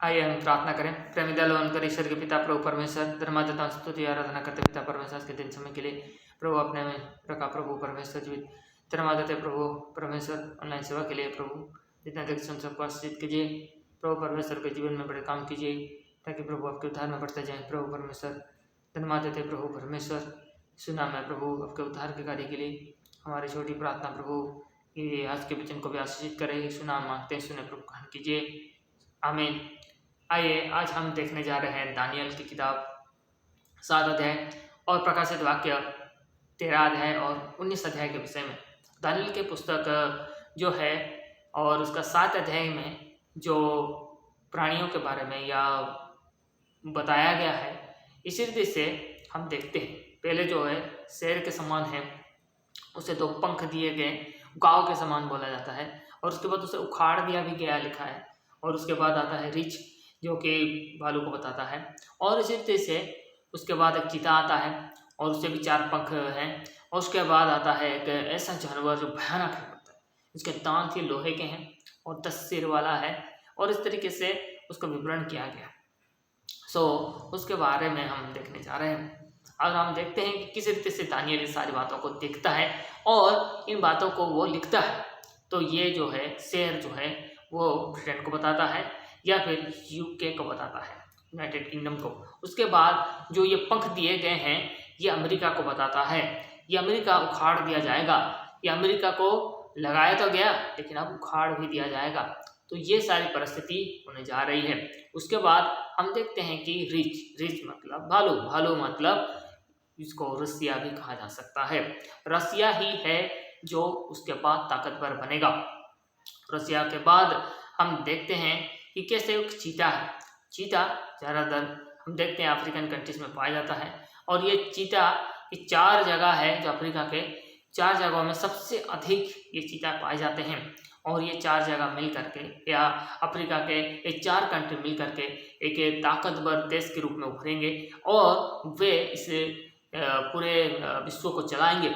आइए हम प्रार्थना करें। प्रेमी दयालु कर ईश्वर के पिता प्रभु परमेश्वर, धर्मादाता स्तुति आराधना करते पिता परमेश्वर के दिन समय के लिए प्रभु अपने में रखा। प्रभु परमेश्वर जीवित धर्मादाते प्रभु परमेश्वर ऑनलाइन सेवा के लिए प्रभु जितना देख सुन सबको आशीषित कीजिए। प्रभु परमेश्वर के जीवन में बड़े काम कीजिए ताकि प्रभु आपके उद्धार में बढ़ते जाए। प्रभु परमेश्वर धन्यवाद प्रभु परमेश्वर सुना मैं प्रभु आपके उद्धार के कार्य के लिए हमारी छोटी प्रार्थना प्रभु कि आज के वचन को भी आशीषित करे। सुना मांगते हैं, सुने प्रभु ग्रहण कीजिए, आमीन। आइए आज हम देखने जा रहे हैं दानियल की किताब 7 अध्याय और प्रकाशित वाक्य 13 अध्याय और 19 अध्याय के विषय में। दानियल के पुस्तक जो है और उसका 7 अध्याय में जो प्राणियों के बारे में या बताया गया है, इसी रीति से हम देखते हैं। पहले जो है शेर के समान है, उसे 2 पंख दिए गए, गाँव के समान बोला जाता है, और उसके बाद उसे उखाड़ दिया भी गया लिखा है। और उसके बाद आता है रीछ जो कि भालू को बताता है, और इसी रीति से उसके बाद एक चीता आता है और उससे भी 4 पंख हैं। और उसके बाद आता है एक ऐसा जानवर जो भयानक है, उसके दांत ही लोहे के हैं और 10 सिर वाला है, और इस तरीके से उसका विवरण किया गया। उसके बारे में हम देखने जा रहे हैं। और हम देखते हैं कि किस रीति से दानियल इन सारी बातों को देखता है और इन बातों को वो लिखता है। तो ये जो है शेर जो है वो ब्रिटेन को बताता है या फिर यूके को बताता है, यूनाइटेड किंगडम को। उसके बाद जो ये पंख दिए गए हैं ये अमेरिका को बताता है। ये अमेरिका उखाड़ दिया जाएगा, ये अमेरिका को लगाया तो गया लेकिन अब उखाड़ भी दिया जाएगा। तो ये सारी परिस्थिति होने जा रही है। उसके बाद हम देखते हैं कि रीछ मतलब भालू, भालू मतलब इसको रसिया भी कहा जा सकता है। रसिया ही है जो उसके बाद ताकतवर बनेगा। रसिया के बाद हम देखते हैं कि कैसे एक चीता है। चीता ज़्यादातर हम देखते हैं अफ्रीकन कंट्रीज में पाया जाता है, और ये चीता की 4 जगह है जो अफ्रीका के 4 जगहों में सबसे अधिक ये चीता पाए जाते हैं। और ये 4 जगह मिल करके या अफ्रीका के ये 4 कंट्री मिल करके एक ताकतवर देश के रूप में उभरेंगे और वे इस पूरे विश्व को चलाएंगे।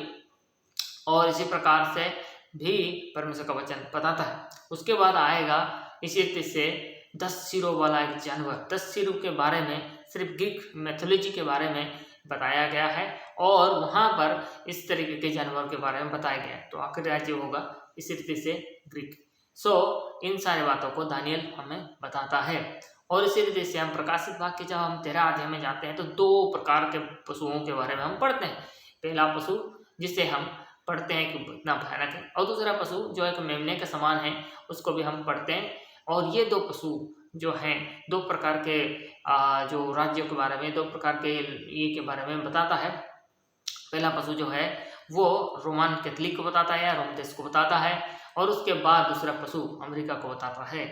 और इसी प्रकार से भी परमेश्वर का वचन बताता है। उसके बाद आएगा इसी रीति से 10 सिरों वाला एक जानवर। 10 सिरों के बारे में सिर्फ ग्रीक मैथोलॉजी के बारे में बताया गया है, और वहाँ पर इस तरीके के जानवर के बारे में बताया गया है। तो आखिर राज्य होगा इसी रीति से ग्रीक। इन सारी बातों को दानियल हमें बताता है। और इसी रीति से हम प्रकाशित वाक्य जब हम 13 अध्याय में जाते हैं तो 2 प्रकार के पशुओं के बारे में हम पढ़ते हैं। पहला पशु जिसे हम पढ़ते हैं कि इतना भयानक है, और दूसरा पशु जो एक मेमने के समान है, उसको भी हम पढ़ते हैं। और ये 2 पशु जो हैं 2 प्रकार के जो राज्यों के बारे में, 2 प्रकार के ये के बारे में बताता है। पहला पशु जो है वो रोमन कैथोलिक को बताता है या रोम देश को बताता है, और उसके बाद दूसरा पशु अमेरिका को बताता है।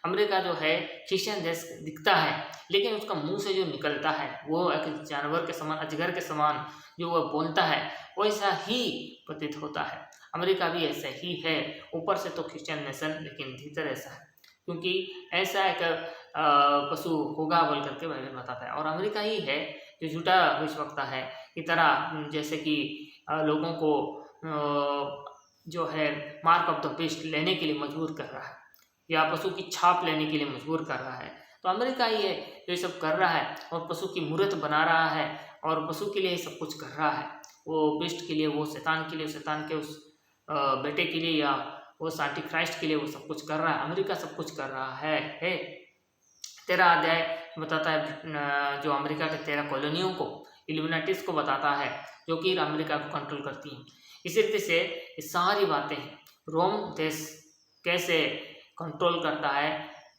अमेरिका जो है क्रिश्चियन देश दिखता है, लेकिन उसका मुंह से जो निकलता है वो एक जानवर के समान, अजगर के समान जो वह बोलता है वैसा ही प्रतीत होता है। अमेरिका भी ऐसा ही है, ऊपर से तो क्रिश्चियन नेशन लेकिन भीतर ऐसा है, क्योंकि ऐसा एक पशु होगा बोल करके वह बताता है। और अमेरिका ही है जो झूठा भविष्यवक्ता है की तरह, जैसे कि लोगों को जो है मार्क ऑफ द बीस्ट लेने के लिए मजबूर कर रहा है या पशु की छाप लेने के लिए मजबूर कर रहा है। तो अमेरिका ही है जो ये सब कर रहा है, और पशु की मूर्त बना रहा है, और पशु के लिए सब कुछ कर रहा है। वो बीस्ट के लिए, वो शैतान के लिए, शैतान के उस बेटे के लिए, या वो एंटी क्राइस्ट के लिए वो सब कुछ कर रहा है। अमेरिका सब कुछ कर रहा है। 13 अध्याय बताता है जो अमेरिका के 13 कॉलोनियों को, इल्यूमिनाटीज को बताता है, जो कि अमेरिका को कंट्रोल करती हैं। इसी रीति से ये सारी बातें रोम देश कैसे कंट्रोल करता है,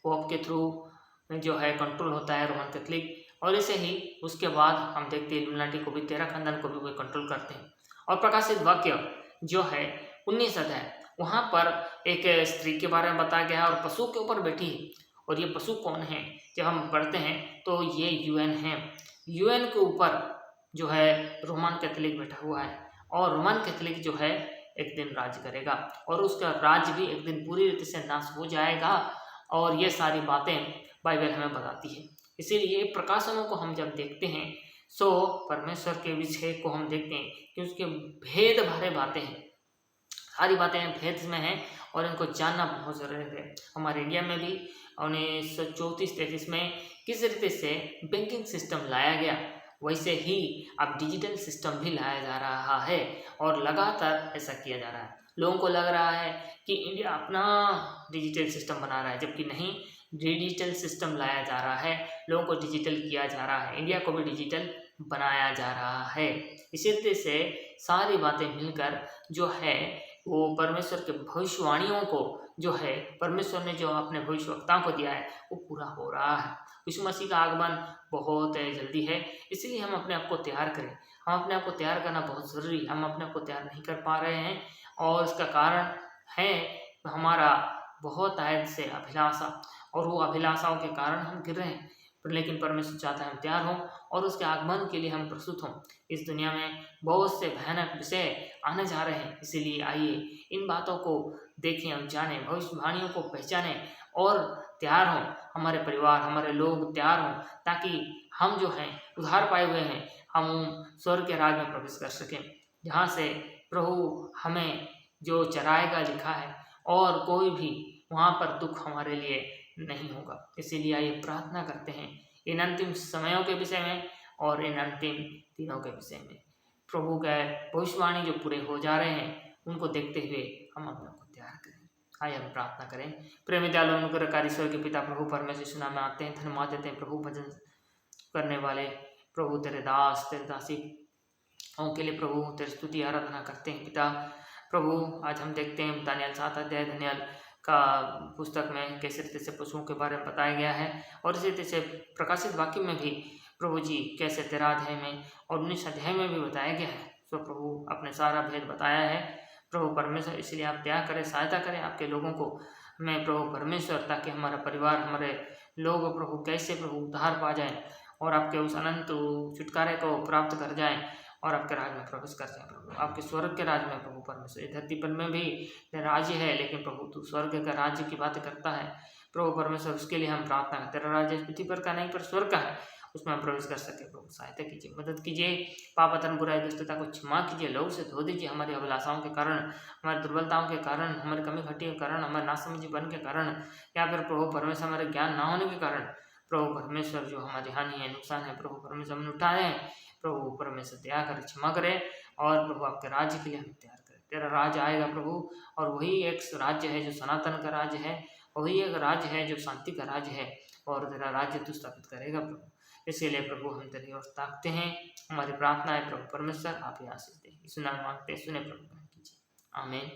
पोप के थ्रू जो है कंट्रोल होता है रोमन कैथोलिक, और ऐसे ही उसके बाद हम देखते हैं इल्यूमिनाटी को भी, 13 खानदान को भी वो कंट्रोल करते हैं। और प्रकाशित वाक्य जो है 19 अध्याय, वहाँ पर एक स्त्री के बारे में बताया गया है और पशु के ऊपर बैठी है। और ये पशु कौन है जब हम पढ़ते हैं तो ये यूएन है। यूएन के ऊपर जो है रोमन कैथोलिक बैठा हुआ है, और रोमन कैथोलिक जो है एक दिन राज करेगा, और उसका राज भी एक दिन पूरी रीति से नाश हो जाएगा। और ये सारी बातें बाइबल हमें बताती है। इसीलिए प्रकाशनों को हम जब देखते हैं परमेश्वर के विषय को हम देखते हैं कि उसके भेद भरे बातें हैं, सारी बातें भेद में हैं, और इनको जानना बहुत ज़रूरी है। हमारे इंडिया में भी 1934-33 में किस रीति से बैंकिंग सिस्टम लाया गया, वैसे ही अब डिजिटल सिस्टम भी लाया जा रहा है और लगातार ऐसा किया जा रहा है। लोगों को लग रहा है कि इंडिया अपना डिजिटल सिस्टम बना रहा है, जबकि नहीं, डिजिटल सिस्टम लाया जा रहा है, लोगों को डिजिटल किया जा रहा है, इंडिया को भी डिजिटल बनाया जा रहा है। इसी रीति से सारी बातें मिलकर जो है वो परमेश्वर के भविष्यवाणियों को जो है परमेश्वर ने जो अपने भविष्यवक्ताओं को दिया है वो पूरा हो रहा है। यीशु मसीह का आगमन बहुत जल्दी है, इसलिए हम अपने आप को तैयार करें। हम अपने आप को तैयार करना बहुत ज़रूरी है। हम अपने आप को तैयार नहीं कर पा रहे हैं और इसका कारण है हमारा बहुत आयत से अभिलाषा, और वो अभिलाषाओं के कारण हम गिर रहे हैं। लेकिन परमेश्वर चाहता है हम तैयार हों और उसके आगमन के लिए हम प्रस्तुत हों। इस दुनिया में बहुत से भयानक विषय आने जा रहे हैं, इसीलिए आइए इन बातों को देखें और जानें, भविष्यवाणियों को पहचानें और तैयार हों। हमारे परिवार, हमारे लोग तैयार हों, ताकि हम जो हैं उद्धार पाए हुए हैं, हम स्वर्ग के राज में प्रवेश कर सकें, जहाँ से प्रभु हमें जो चराएगा लिखा है, और कोई भी वहाँ पर दुख हमारे लिए नहीं होगा। इसीलिए आइए प्रार्थना करते हैं इन अंतिम समयों के विषय में और इन अंतिम दिनों के विषय में। प्रभु के भविष्यवाणी जो पूरे हो जा रहे हैं उनको देखते हुए हम अपने को तैयार करें। आइए हम प्रार्थना करें। प्रेमी दयालु अनुग्रहकारी ईश्वर के पिता प्रभु परमेश्वर यीशु नाम में आते हैं, धन्यवाद देते हैं प्रभु भजन करने वाले प्रभु तेरे दास तेरे दासी के लिए प्रभु तेरी स्तुति आराधना करते हैं पिता। प्रभु आज हम देखते हैं दानियल 7 अध्याय दानियल का पुस्तक में कैसे रीति से पशुओं के बारे में बताया गया है, और इसी रीति से प्रकाशित वाक्य में भी प्रभु जी कैसे 13 अध्याय में और 19 अध्याय में भी बताया गया है। तो प्रभु अपने सारा भेद बताया है प्रभु परमेश्वर, इसलिए आप दया करें, सहायता करें आपके लोगों को, मैं प्रभु परमेश्वर, ताकि हमारा परिवार, हमारे लोग प्रभु कैसे प्रभु उद्धार पा जाए और आपके उस अनंत छुटकारे को प्राप्त कर जाएं और आपके राज में प्रवेश कर जाए प्रभु, आपके स्वर्ग के राज में प्रभु परमेश्वर। धरती पर में भी राज्य है, लेकिन प्रभु तू स्वर्ग का राज्य की बात करता है प्रभु परमेश्वर, उसके लिए हम प्रार्थना करते। तेरा राज्य पृथ्वी पर का नहीं पर स्वर्ग का है, उसमें हम प्रवेश कर सके प्रभु। सहायता कीजिए, मदद कीजिए, पाप अतन बुराई दुष्टता को क्षमा कीजिए, लहू से धो दीजिए हमारी अभिलाषाओं के कारण, हमारी दुर्बलताओं के कारण, हमारी कमी घटी के कारण, हमारे नासमझीपन के कारण, या फिर प्रभु परमेश्वर हमारे ज्ञान ना होने के कारण प्रभु परमेश्वर जो हमारी हानि है, नुकसान है, प्रभु परमेश्वर हम उठाए हैं, प्रभु परमेश्वर दया करें, क्षमा करें और प्रभु आपके राज्य के लिए हमें तैयार करें। तेरा राज्य आएगा प्रभु, और वही एक राज्य है जो सनातन का राज्य है, वही एक राज्य है जो शांति का राज्य है, और तेरा राज्य तू स्थापित करेगा प्रभु। इसीलिए प्रभु हम तेरी ओर ताकते हैं, हमारी प्रार्थना है प्रभु परमेश्वर, आप ही आशीष दें। इस नाम मांगते सुने प्रभु कीजिए, आमीन।